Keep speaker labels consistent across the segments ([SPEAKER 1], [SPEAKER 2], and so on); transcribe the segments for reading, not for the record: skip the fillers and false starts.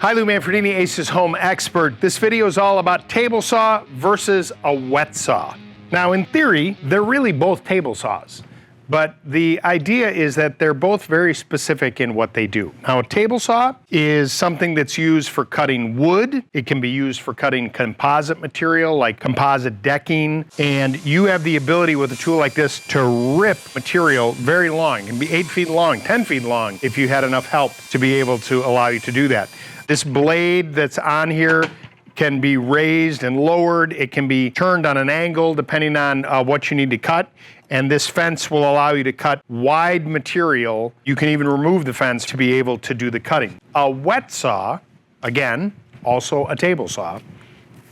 [SPEAKER 1] Hi, Lou Manfredini, Ace's home expert. This video is all about table saw versus a wet saw. Now, in theory, they're really both table saws, but the idea is that they're both very specific in what they do. Now, a table saw is something that's used for cutting wood. It can be used for cutting composite material like composite decking, and you have the ability with a tool like this to rip material very long. It can be 8 feet long, 10 feet long if you had enough help to be able to allow you to do that. This blade that's on here can be raised and lowered. It can be turned on an angle depending on what you need to cut. And this fence will allow you to cut wide material. You can even remove the fence to be able to do the cutting. A wet saw, again, also a table saw,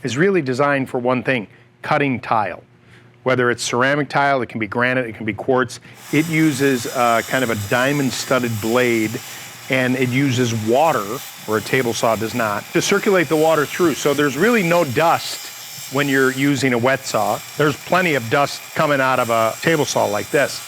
[SPEAKER 1] is really designed for one thing: cutting tile. Whether it's ceramic tile, it can be granite, it can be quartz. It uses kind of a diamond-studded blade, and it uses water, where a table saw does not, to circulate the water through. So there's really no dust when you're using a wet saw. There's plenty of dust coming out of a table saw like this.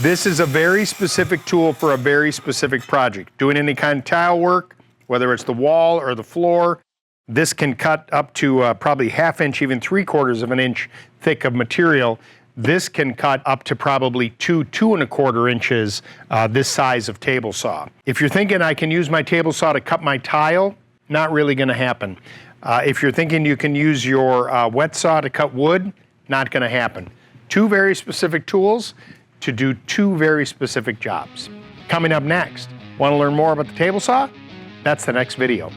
[SPEAKER 1] This is a very specific tool for a very specific project. Doing any kind of tile work, whether it's the wall or the floor, this can cut up to probably 1/2 inch, even 3/4 of an inch thick of material. This can cut up to probably 2 1/4 inches, this size of table saw. If you're thinking I can use my table saw to cut my tile, not really gonna happen. If you're thinking you can use your wet saw to cut wood, not gonna happen. Two very specific tools to do two very specific jobs. Coming up next, wanna learn more about the table saw? That's the next video.